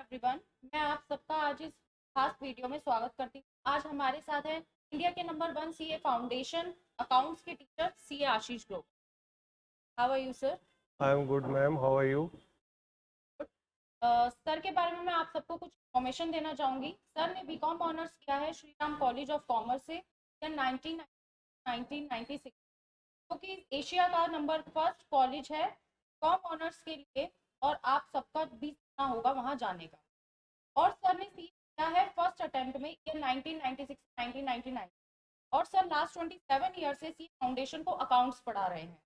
Everyone, मैं आप सबका आज इस खास वीडियो में स्वागत करती हूँ। आज हमारे साथ है इंडिया के नंबर 1 सीए फाउंडेशन अकाउंट्स के teacher CA Ashish Grover. How are you sir? I am good ma'am, how are you? Sir के बारे में मैं आप सबको कुछ इन्फॉर्मेशन देना चाहूँगी। सर ने बीकॉम ऑनर्स किया है Shri Ram college of commerce से सन 1996, जो कि एशिया का नंबर फर्स्ट कॉलेज है बीकॉम ऑनर्स के लिए, और आप सबका भी सपना होगा वहाँ जाने का। और सर ने सी किया है फर्स्ट अटेम्प्ट में ईयर 1996-1999, और सर लास्ट 27 ईयर से सी फाउंडेशन को अकाउंट्स पढ़ा रहे हैं।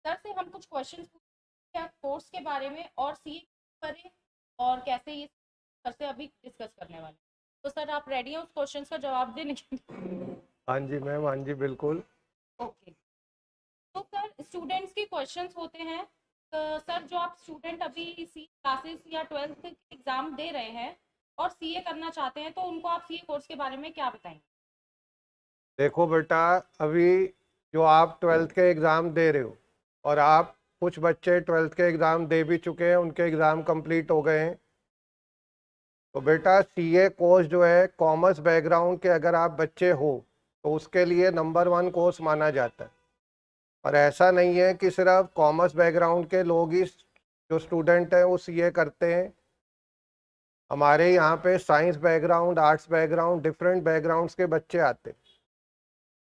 सर से हम कुछ क्वेश्चंस पूछेंगे कोर्स के बारे में और सी करें और कैसे ये सर से अभी डिस्कस करने वाले हैं। तो सर आप रेडी हैं उस क्वेश्चंस का जवाब देने के लिए? हाँ जी मैम, हाँ जी बिल्कुल। ओके। तो सर स्टूडेंट्स के क्वेश्चंस होते हैं। सर जो आप स्टूडेंट अभी सी क्लासेस या 12th एग्जाम दे रहे हैं और सीए करना चाहते हैं, तो उनको आप सीए कोर्स के बारे में क्या बताएंगे? देखो बेटा, अभी जो आप 12th के एग्ज़ाम दे रहे हो और आप कुछ बच्चे 12th के एग्ज़ाम दे भी चुके हैं, उनके एग्ज़ाम कंप्लीट हो गए हैं। तो बेटा सीए कोर्स जो है कॉमर्स बैकग्राउंड के अगर आप बच्चे हो तो उसके लिए नंबर 1 कोर्स माना जाता है। और ऐसा नहीं है कि सिर्फ कॉमर्स बैकग्राउंड के लोग ही जो स्टूडेंट हैं वो सीए करते हैं। हमारे यहाँ पे science background, arts background, different backgrounds के बच्चे आते हैं।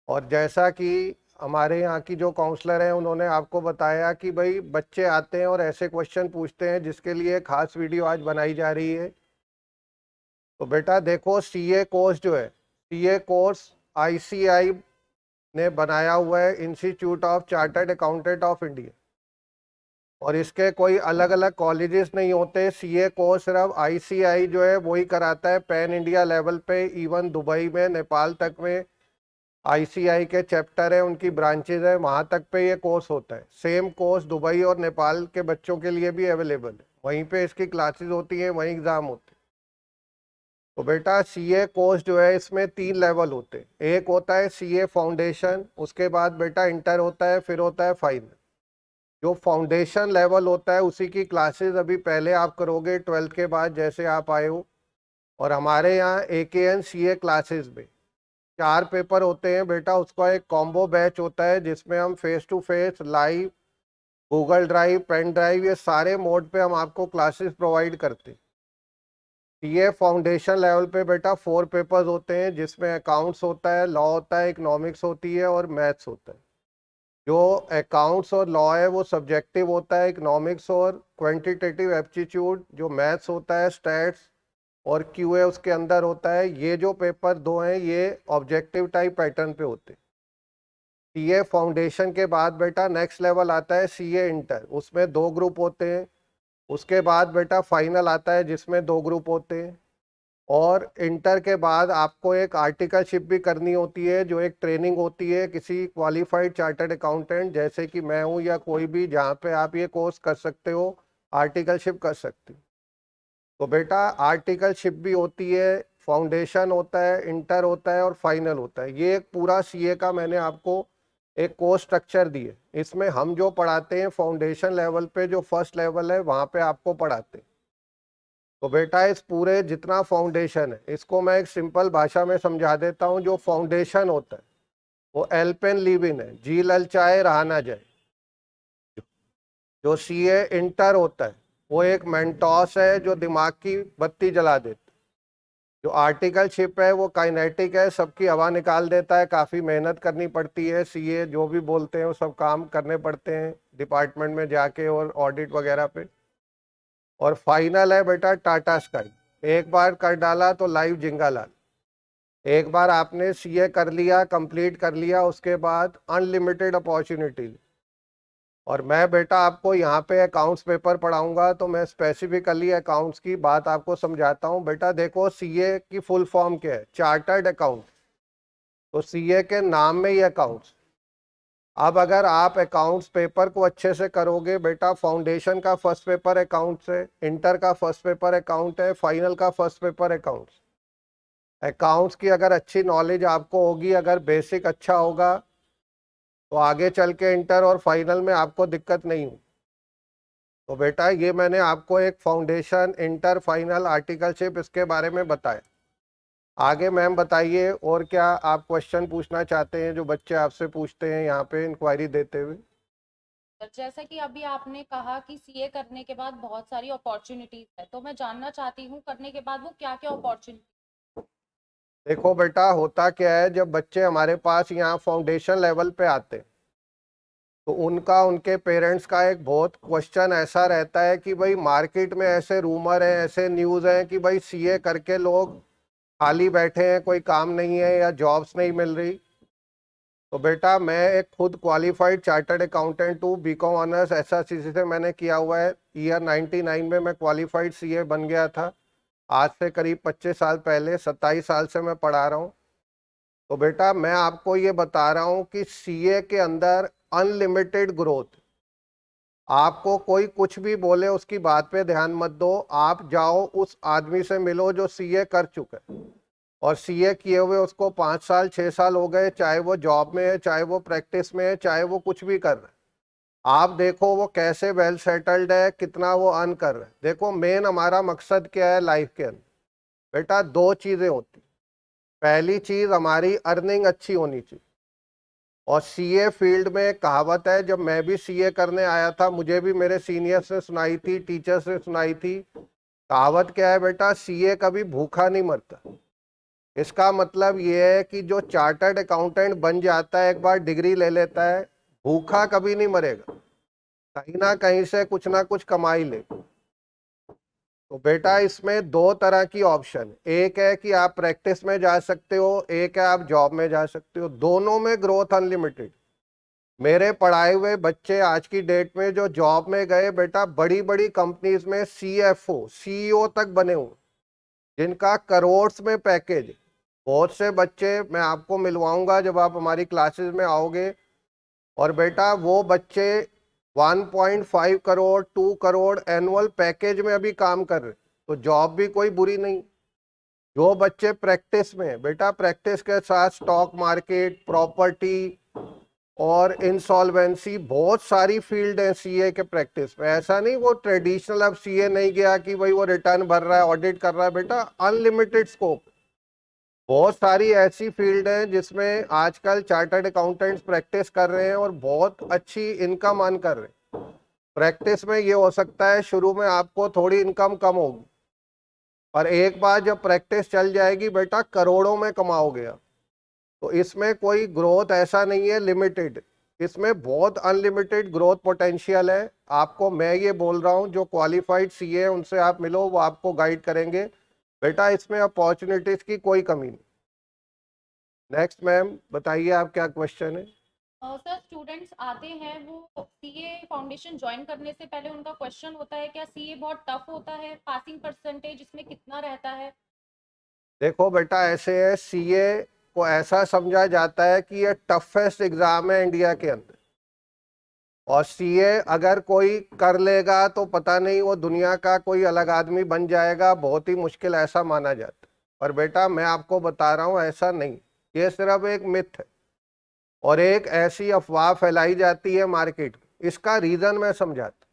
और जैसा कि हमारे यहाँ की जो काउंसलर हैं उन्होंने आपको बताया कि भाई बच्चे आते हैं और ऐसे क्वेश्चन पूछते हैं, जिसके लिए खास वीडियो आज बनाई जा रही है। तो बेटा देखो, सीए कोर्स जो है, सीए कोर्स आईसीएआई ने बनाया हुआ है, institute of chartered accountant of India. और इसके कोई अलग अलग कॉलेजेस नहीं होते। सीए कोर्स सिर्फ आईसीएआई जो है वही कराता है पैन इंडिया लेवल पे। इवन दुबई में, नेपाल तक में आईसीआई के चैप्टर है, उनकी ब्रांचेज है, वहाँ तक पे ये कोर्स होता है। सेम कोर्स दुबई और नेपाल के बच्चों के लिए भी अवेलेबल है, वहीं पे इसकी क्लासेस होती हैं, वहीं एग्ज़ाम होते हैं। तो बेटा सीए कोर्स जो है इसमें 3 लेवल होते हैं। एक होता है सीए फाउंडेशन, उसके बाद बेटा इंटर होता है, फिर होता है फाइनल। जो फाउंडेशन लेवल होता है उसी की क्लासेस अभी पहले आप करोगे 12th के बाद, जैसे आप आए हो। और हमारे यहाँ एकेएन सीए क्लासेस में 4 पेपर होते हैं बेटा। उसका एक कॉम्बो बैच होता है जिसमें हम face to face, live, Google drive, pen drive, ये सारे मोड पे हम आपको क्लासेस प्रोवाइड करते हैं। सीए फाउंडेशन लेवल पे बेटा 4 पेपर्स होते हैं, जिसमें अकाउंट्स होता है, लॉ होता है, इकोनॉमिक्स होती है और मैथ्स होता है। जो अकाउंट्स और लॉ है वो सब्जेक्टिव होता है, इकोनॉमिक्स और क्वांटिटेटिव एप्टीट्यूड जो मैथ्स होता है, स्टैट्स और क्यूए उसके अंदर होता है। ये जो पेपर 2 हैं ये ऑब्जेक्टिव टाइप पैटर्न पे होते हैं। सीए फाउंडेशन के बाद बेटा नेक्स्ट लेवल आता है सीए इंटर, उसमें 2 ग्रुप होते हैं। उसके बाद बेटा फाइनल आता है जिसमें 2 ग्रुप होते हैं। और इंटर के बाद आपको एक आर्टिकलशिप भी करनी होती है, जो एक ट्रेनिंग होती है किसी क्वालिफाइड चार्टर्ड अकाउंटेंट जैसे कि मैं हूँ या कोई भी, जहाँ पे आप ये कोर्स कर सकते हो, आर्टिकलशिप कर सकते हो। तो बेटा आर्टिकलशिप भी होती है, फाउंडेशन होता है, इंटर होता है और फाइनल होता है। ये एक पूरा सीए का मैंने आपको एक कोर्स स्ट्रक्चर दी है। इसमें हम जो पढ़ाते हैं फाउंडेशन लेवल पे, जो फर्स्ट लेवल है वहाँ पे आपको पढ़ाते हैं। तो बेटा इस पूरे जितना फाउंडेशन है इसको मैं एक सिंपल भाषा में समझा देता हूँ। जो फाउंडेशन होता है वो एल पेन लिव इन है, जी ललचाए रहा ना जाए। जो सीए इंटर होता है वो एक मेंटोस है, जो दिमाग की बत्ती जला देता है। जो आर्टिकलशिप है वो काइनेटिक है, सबकी हवा निकाल देता है। काफ़ी मेहनत करनी पड़ती है, सीए जो भी बोलते हैं वो सब काम करने पड़ते हैं डिपार्टमेंट में जाके और ऑडिट वगैरह पे। और फाइनल है बेटा टाटा स्काई, एक बार कर डाला तो लाइव जिंगा लाल। एक बार आपने सीए कर लिया, कंप्लीट कर लिया, उसके बाद अनलिमिटेड अपॉर्चुनिटी। और मैं बेटा आपको यहाँ पे अकाउंट्स पेपर पढ़ाऊंगा तो मैं स्पेसिफिकली अकाउंट्स की बात आपको समझाता हूँ। बेटा देखो, सीए की फुल फॉर्म क्या है? Chartered account. तो सीए के नाम में ही अकाउंट्स। अब अगर आप अकाउंट्स पेपर को अच्छे से करोगे बेटा, फाउंडेशन का फर्स्ट पेपर अकाउंट्स है, इंटर का फर्स्ट पेपर अकाउंट है, फाइनल का फर्स्ट पेपर अकाउंट्स। अकाउंट्स की अगर अच्छी नॉलेज आपको होगी, अगर बेसिक अच्छा होगा, तो आगे चल के इंटर और फाइनल में आपको दिक्कत नहीं हो। तो बेटा ये मैंने आपको एक फाउंडेशन, इंटर, फाइनल, आर्टिकलशिप इसके बारे में बताया। आगे मैम बताइए और क्या आप क्वेश्चन पूछना चाहते हैं जो बच्चे आपसे पूछते हैं यहाँ पे इंक्वायरी देते हुए। जैसा कि अभी आपने कहा कि सीए करने के बाद बहुत सारी अपॉर्चुनिटीज है, तो मैं जानना चाहती हूँ करने के बाद वो क्या क्या अपॉर्चुनिटी। देखो बेटा होता क्या है, जब बच्चे हमारे पास यहाँ फाउंडेशन लेवल पे आते हैं तो उनका, उनके पेरेंट्स का एक बहुत क्वेश्चन ऐसा रहता है कि भाई मार्केट में ऐसे रूमर है, ऐसे न्यूज़ हैं कि भाई सीए करके लोग खाली बैठे हैं, कोई काम नहीं है या जॉब्स नहीं मिल रही। तो बेटा मैं एक खुद क्वालिफाइड चार्टर्ड अकाउंटेंट हूँ, बीकॉम ऑनर्स एसआरसीसी से मैंने किया हुआ है। ईयर 99 में मैं क्वालिफाइड सीए बन गया था। आज से करीब 25 साल पहले, 27 साल से मैं पढ़ा रहा हूँ। तो बेटा मैं आपको ये बता रहा हूँ कि सीए के अंदर अनलिमिटेड ग्रोथ। आपको कोई कुछ भी बोले उसकी बात पे ध्यान मत दो, आप जाओ उस आदमी से मिलो जो सीए कर चुका है, और सीए किए हुए उसको 5 साल 6 साल हो गए, चाहे वो जॉब में है, चाहे वो प्रैक्टिस में है, चाहे वो कुछ भी कर रहा है। आप देखो वो कैसे वेल सेटल्ड है, कितना वो अर्न कर रहा है। देखो मेन हमारा मकसद क्या है लाइफ के अंदर, बेटा दो चीज़ें होती। पहली चीज़ हमारी अर्निंग अच्छी होनी चाहिए। और सीए फील्ड में एक कहावत है, जब मैं भी सीए करने आया था मुझे भी मेरे सीनियर्स ने सुनाई थी, टीचर्स ने सुनाई थी। कहावत क्या है बेटा, सीए कभी भूखा नहीं मरता। इसका मतलब ये है कि जो चार्टर्ड अकाउंटेंट बन जाता है, एक बार डिग्री ले लेता है, भूखा कभी नहीं मरेगा, कहीं ना कहीं से कुछ ना कुछ कमा ही ले। तो बेटा इसमें दो तरह की ऑप्शन, एक है कि आप प्रैक्टिस में जा सकते हो, एक है आप जॉब में जा सकते हो। दोनों में ग्रोथ अनलिमिटेड। मेरे पढ़ाए हुए बच्चे आज की डेट में जो जॉब में गए बेटा, बड़ी बड़ी कंपनीज में सीएफओ सीईओ तक बने हुए, जिनका करोड़्स में पैकेज। बहुत से बच्चे मैं आपको मिलवाऊंगा जब आप हमारी क्लासेस में आओगे। और बेटा वो बच्चे 1.5 करोड़ 2 करोड़ एनुअल पैकेज में अभी काम कर रहे। तो जॉब भी कोई बुरी नहीं। जो बच्चे प्रैक्टिस में, बेटा प्रैक्टिस के साथ स्टॉक मार्केट, प्रॉपर्टी और इंसॉल्वेंसी, बहुत सारी फील्ड है सीए के प्रैक्टिस में। ऐसा नहीं वो ट्रेडिशनल अब सीए नहीं गया कि भाई वो रिटर्न भर रहा है, ऑडिट कर रहा है। बेटा अनलिमिटेड स्कोप, बहुत सारी ऐसी फील्ड है जिसमें आजकल चार्टर्ड अकाउंटेंट्स प्रैक्टिस कर रहे हैं और बहुत अच्छी इनकम अर्न कर रहे हैं। प्रैक्टिस में ये हो सकता है शुरू में आपको थोड़ी इनकम कम होगी, और एक बार जब प्रैक्टिस चल जाएगी बेटा करोड़ों में कमाओगे आप। तो इसमें कोई ग्रोथ ऐसा नहीं है लिमिटेड, इसमें बहुत अनलिमिटेड ग्रोथ पोटेंशियल है। आपको मैं ये बोल रहा हूँ, जो क्वालिफाइड सीए है उनसे आप मिलो, वो आपको गाइड करेंगे। बेटा इसमें अपॉर्चुनिटीज की कोई कमी नहीं। नेक्स्ट मैम बताइए आप क्या क्वेश्चन है। सर स्टूडेंट्स आते हैं वो सीए फाउंडेशन ज्वाइन करने से पहले उनका क्वेश्चन होता है क्या सीए बहुत टफ होता है, पासिंग परसेंटेज इसमें कितना रहता है। देखो बेटा ऐसे है, सीए को ऐसा समझा जाता है कि ये टफेस्ट एग्जाम है इंडिया के अंदर, और सीए अगर कोई कर लेगा तो पता नहीं वो दुनिया का कोई अलग आदमी बन जाएगा, बहुत ही मुश्किल ऐसा माना जाता है। पर बेटा मैं आपको बता रहा हूँ ऐसा नहीं, ये सिर्फ एक मिथ है और एक ऐसी अफवाह फैलाई जाती है मार्केट में। इसका रीजन मैं समझाता।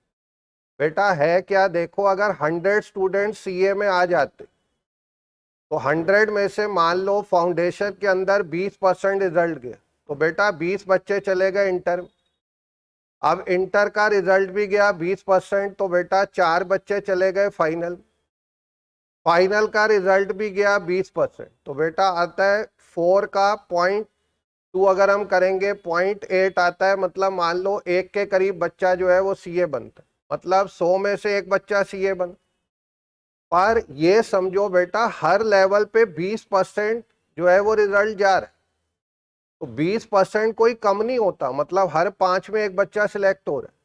बेटा है क्या, देखो अगर 100 स्टूडेंट सीए में आ जाते तो 100 में से मान लो फाउंडेशन के अंदर 20% रिजल्ट गया, तो बेटा 20 बच्चे चले गए इंटर में। अब इंटर का रिजल्ट भी गया 20%, तो बेटा 4 बच्चे चले गए फाइनल। फाइनल का रिजल्ट भी गया 20%, तो बेटा आता है 4 का 0.2, अगर हम करेंगे 0.8 आता है। मतलब मान लो एक के करीब बच्चा जो है वो सीए बनता है, मतलब 100 में से एक बच्चा सीए बन। पर ये समझो बेटा हर लेवल पे 20% जो है वो रिजल्ट जा रहा है। तो 20% कोई कम नहीं होता, मतलब हर 5 में एक बच्चा सिलेक्ट हो रहा है।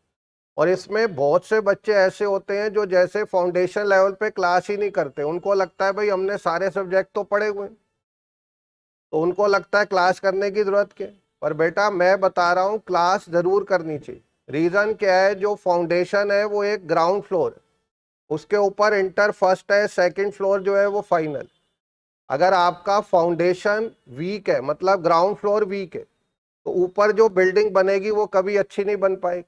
और इसमें बहुत से बच्चे ऐसे होते हैं जो जैसे फाउंडेशन लेवल पे क्लास ही नहीं करते, उनको लगता है भाई हमने सारे सब्जेक्ट तो पढ़े हुए हैं, तो उनको लगता है क्लास करने की जरूरत क्या है। पर बेटा मैं बता रहा हूँ क्लास जरूर करनी चाहिए। रीजन क्या है, जो फाउंडेशन है वो एक ग्राउंड फ्लोर है, उसके ऊपर इंटर फर्स्ट है, सेकंड फ्लोर जो है वो फाइनल। अगर आपका फाउंडेशन वीक है, मतलब ग्राउंड फ्लोर वीक है, तो ऊपर जो बिल्डिंग बनेगी वो कभी अच्छी नहीं बन पाएगी।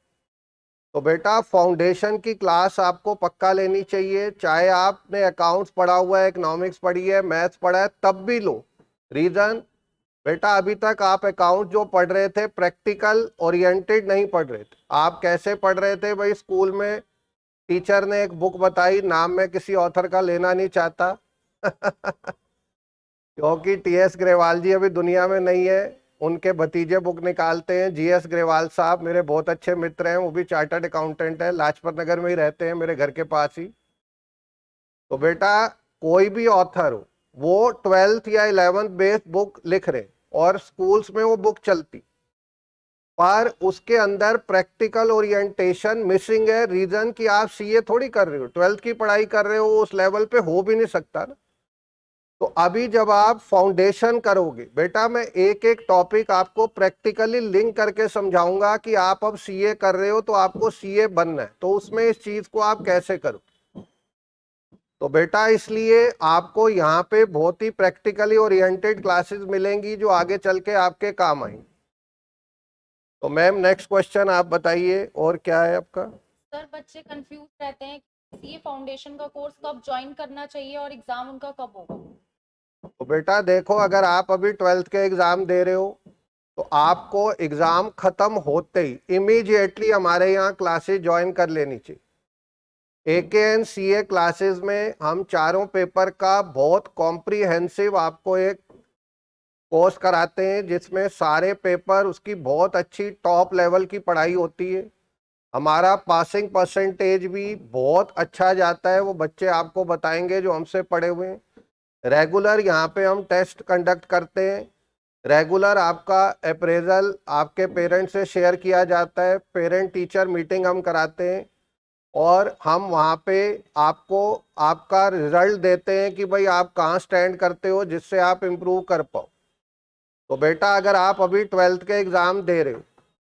तो बेटा फाउंडेशन की क्लास आपको पक्का लेनी चाहिए, चाहे आपने अकाउंट्स पढ़ा हुआ है, इकोनॉमिक्स पढ़ी है, मैथ्स पढ़ा है, तब भी लो। रीजन बेटा, अभी तक आप अकाउंट जो पढ़ रहे थे प्रैक्टिकल ओरिएंटेड नहीं पढ़ रहे थे। आप कैसे पढ़ रहे थे भाई? स्कूल में टीचर ने एक बुक बताई, नाम मैं किसी ऑथर का लेना नहीं चाहता क्योंकि टीएस ग्रेवाल जी अभी दुनिया में नहीं है, उनके भतीजे बुक निकालते हैं। जीएस ग्रेवाल साहब मेरे बहुत अच्छे मित्र हैं, वो भी चार्टर्ड अकाउंटेंट है, लाजपत नगर में ही रहते हैं, मेरे घर के पास ही। तो बेटा कोई भी ऑथर हो, वो 12th या 11th बेस्ड बुक लिख रहे और स्कूल्स में वो बुक चलती, पर उसके अंदर प्रैक्टिकल ओरिएंटेशन मिसिंग है। रीजन कि आप सीए थोड़ी कर रहे हो, 12th की पढ़ाई कर रहे हो, उस लेवल पे हो भी नहीं सकता ना। तो अभी जब आप फाउंडेशन करोगे बेटा, मैं एक एक टॉपिक आपको प्रैक्टिकली लिंक करके समझाऊंगा कि आप अब सीए कर रहे हो तो आपको सीए बनना है, तो उसमें इस चीज को आप कैसे करो। तो बेटा इसलिए आपको यहाँ पे बहुत ही प्रैक्टिकली ओरिएंटेड क्लासेस मिलेंगी जो आगे चल के आपके काम आएंगी। तो मैम नेक्स्ट क्वेश्चन आप बताइए, और क्या है आपका? सर बच्चे कंफ्यूज रहते हैं कि सीए फाउंडेशन का कोर्स कब ज्वाइन करना चाहिए और एग्जाम उनका कब होगा। तो बेटा देखो, अगर आप अभी 12th के एग्जाम दे रहे हो तो आपको एग्जाम खत्म होते ही इमीडिएटली हमारे यहाँ क्लासेस ज्वाइन कर लेनी चाहिए। एकेएन सीए क्लासेस में हम चारों पेपर का बहुत कॉम्प्रिहेंसिव आपको एक कोर्स कराते हैं, जिसमें सारे पेपर उसकी बहुत अच्छी टॉप लेवल की पढ़ाई होती है। हमारा पासिंग परसेंटेज भी बहुत अच्छा जाता है, वो बच्चे आपको बताएंगे जो हमसे पढ़े हुए हैं। रेगुलर यहाँ पे हम टेस्ट कंडक्ट करते हैं, रेगुलर आपका अप्रेजल आपके पेरेंट्स से शेयर किया जाता है, पेरेंट टीचर मीटिंग हम कराते हैं, और हम वहाँ पे आपको आपका रिजल्ट देते हैं कि भाई आप कहाँ स्टैंड करते हो, जिससे आप इम्प्रूव कर पाओ। तो बेटा अगर आप अभी 12th के एग्ज़ाम दे रहे हो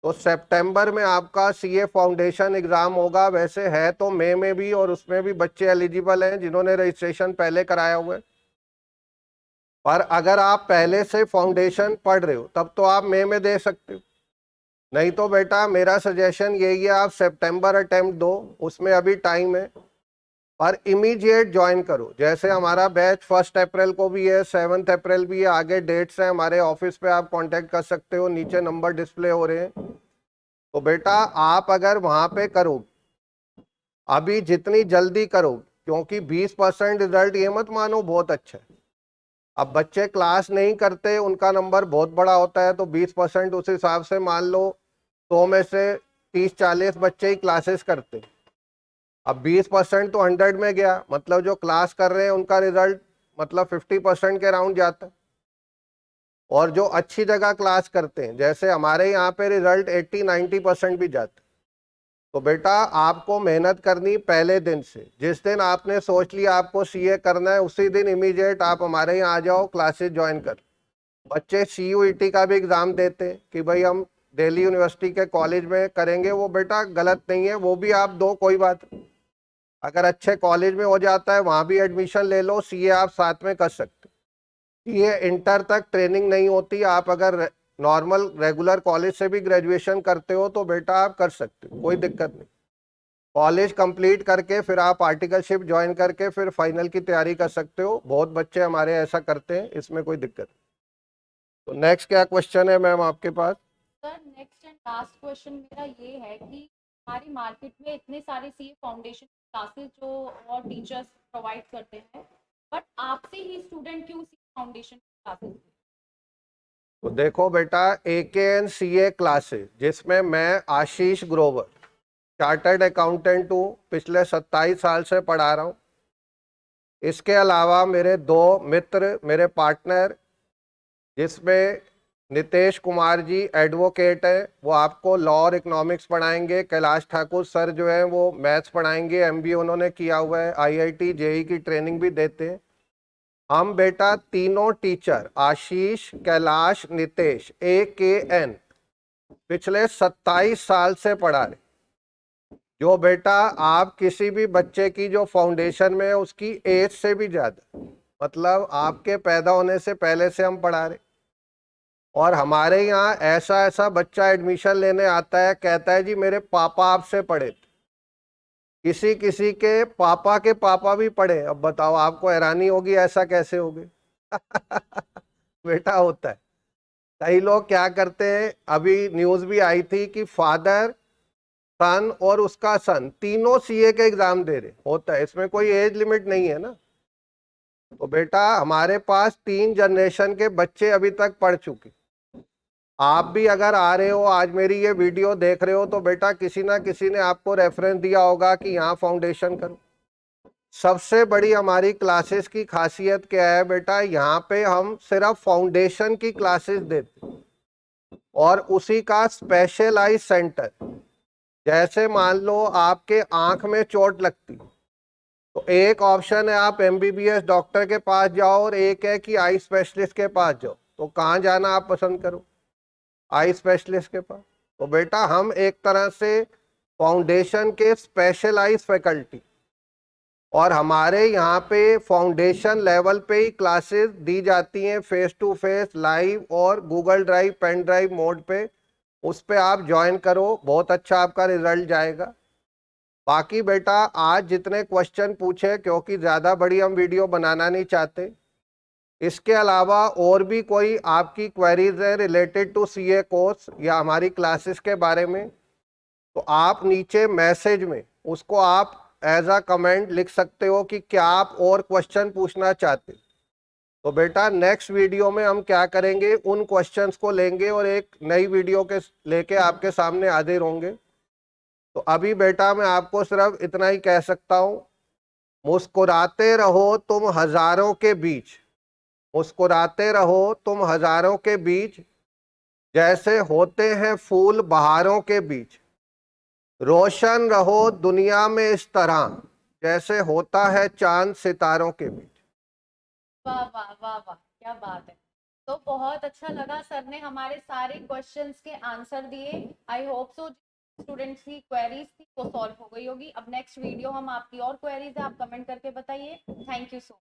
तो सितंबर में आपका सीए फाउंडेशन एग्ज़ाम होगा। वैसे है तो मई में भी, और उसमें भी बच्चे एलिजिबल हैं जिन्होंने रजिस्ट्रेशन पहले कराया हुआ है। पर अगर आप पहले से फाउंडेशन पढ़ रहे हो तब तो आप मई में दे सकते हो, नहीं तो बेटा मेरा सजेशन यही है आप सितंबर अटेम्प्ट दो, उसमें अभी टाइम है। पर इमीडिएट ज्वाइन करो, जैसे हमारा बैच 1 अप्रैल को भी है, 7 अप्रैल भी है, आगे डेट्स हैं हमारे ऑफिस पे, आप कांटेक्ट कर सकते हो, नीचे नंबर डिस्प्ले हो रहे हैं। तो बेटा आप अगर वहां पे करो, अभी जितनी जल्दी करो, क्योंकि 20% रिजल्ट ये मत मानो बहुत अच्छा है। अब बच्चे क्लास नहीं करते, उनका नंबर बहुत बड़ा होता है, तो 20% उस हिसाब से मान लो 100 में से 30-40 बच्चे ही क्लासेस करते। अब 20% तो 100 में गया, मतलब जो क्लास कर रहे हैं उनका रिजल्ट मतलब 50% के अराउंड जाता है। और जो अच्छी जगह क्लास करते हैं, जैसे हमारे यहाँ पे रिजल्ट 80-90% भी जाते हैं। तो बेटा आपको मेहनत करनी पहले दिन से, जिस दिन आपने सोच लिया आपको सीए करना है उसी दिन इमीडिएट आप हमारे यहाँ आ जाओ, क्लासेस ज्वाइन कर। बच्चे सीयूईटी का भी एग्जाम देते हैं कि भाई हम दिल्ली यूनिवर्सिटी के कॉलेज में करेंगे, वो बेटा गलत नहीं है, वो भी आप दो, कोई बात नहीं। अगर अच्छे कॉलेज में हो जाता है वहाँ भी एडमिशन ले लो, सीए आप साथ में कर सकते हो। ये इंटर तक ट्रेनिंग नहीं होती, आप अगर नॉर्मल रेगुलर कॉलेज से भी ग्रेजुएशन करते हो तो बेटा आप कर सकते हो, कोई दिक्कत नहीं। कॉलेज कंप्लीट करके फिर आप आर्टिकलशिप ज्वाइन करके फिर फाइनल की तैयारी कर सकते हो, बहुत बच्चे हमारे ऐसा करते हैं, इसमें कोई दिक्कत नहीं। तो नेक्स्ट क्या क्वेश्चन है मैम आपके पास? Sir next and last question मेरा ये है कि हमारी मार्केट में इतने सारे सीए फाउंडेशन क्लासेस जो और टीचर्स प्रोवाइड करते हैं, बट आपसे ही स्टूडेंट क्यों सीए फाउंडेशन क्लासेस? तो देखो बेटा, एकेएन सीए क्लासेस जिसमें मैं आशीष ग्रोवर चार्टर्ड अकाउंटेंट हूँ, पिछले 27 साल से पढ़ा रहा हूँ। इसके अलावा मेरे दो मित्र, मेरे पार्टनर, जिसमें नितेश कुमार जी एडवोकेट है, वो आपको लॉ और इकोनॉमिक्स पढ़ाएंगे। कैलाश ठाकुर सर जो है वो मैथ्स पढ़ाएंगे, एमबीए उन्होंने किया हुआ है, आईआईटी जेई की ट्रेनिंग भी देते हैं। हम बेटा तीनों टीचर आशीष, कैलाश, नितेश एकेएन पिछले 27 साल से पढ़ा रहे। जो बेटा आप किसी भी बच्चे की जो फाउंडेशन में है उसकी एज से भी ज्यादा, मतलब आपके पैदा होने से पहले से हम पढ़ा रहे। और हमारे यहाँ ऐसा ऐसा बच्चा एडमिशन लेने आता है, कहता है जी मेरे पापा आपसे पढ़े थे, किसी किसी के पापा भी पढ़े। अब बताओ, आपको हैरानी होगी ऐसा कैसे हो गए। बेटा होता है। कई लोग क्या करते हैं, अभी न्यूज भी आई थी कि फादर, सन और उसका सन तीनों सीए के एग्जाम दे रहे। होता है, इसमें कोई एज लिमिट नहीं है ना। तो बेटा हमारे पास 3 जनरेशन के बच्चे अभी तक पढ़ चुके। आप भी अगर आ रहे हो, आज मेरी ये वीडियो देख रहे हो, तो बेटा किसी ना किसी ने आपको रेफरेंस दिया होगा कि यहाँ फाउंडेशन करो। सबसे बड़ी हमारी क्लासेस की खासियत क्या है बेटा, यहाँ पे हम सिर्फ फाउंडेशन की क्लासेस देते हैं और उसी का स्पेशलाइज सेंटर। जैसे मान लो आपके आंख में चोट लगती, तो एक ऑप्शन है आप एमबीबीएस डॉक्टर के पास जाओ और एक है कि आई स्पेशलिस्ट के पास जाओ। तो कहाँ जाना आप पसंद करो? आई स्पेशलिस्ट के पास। तो बेटा हम एक तरह से फाउंडेशन के स्पेशलाइज फैकल्टी, और हमारे यहाँ पे फाउंडेशन लेवल पे ही क्लासेस दी जाती हैं, फेस टू फेस, लाइव और Google drive, pen drive mode पे। उस पे आप ज्वाइन करो, बहुत अच्छा आपका रिजल्ट जाएगा। बाकी बेटा आज जितने क्वेश्चन पूछे, क्योंकि ज़्यादा बड़ी हम वीडियो बनाना नहीं चाहते, इसके अलावा और भी कोई आपकी क्वेरीज है रिलेटेड टू सीए कोर्स या हमारी क्लासेस के बारे में, तो आप नीचे मैसेज में उसको आप एज अ कमेंट लिख सकते हो कि क्या आप और क्वेश्चन पूछना चाहते। तो बेटा नेक्स्ट वीडियो में हम क्या करेंगे, उन क्वेश्चंस को लेंगे और एक नई वीडियो के लेके आपके सामने हाजिर होंगे। तो अभी बेटा मैं आपको सिर्फ इतना ही कह सकता हूँ, मुस्कुराते रहो तुम हजारों के बीच, मुस्कुराते रहो तुम हजारों के बीच, जैसे होते हैं फूल बहारों के बीच। रोशन रहो दुनिया में इस तरह, जैसे होता है चांद सितारों के बीच। वाह वाह वाह वाह, क्या बात है। तो बहुत अच्छा लगा, सर ने हमारे सारे क्वेश्चंस के आंसर दिए। आई होप सो स्टूडेंट्स की क्वेरीज थी वो सॉल्व हो गई होगी। अब नेक्स्ट वीडियो हम आपकी और क्वेरीज है, आप कमेंट करके बताइए। Thank you so much.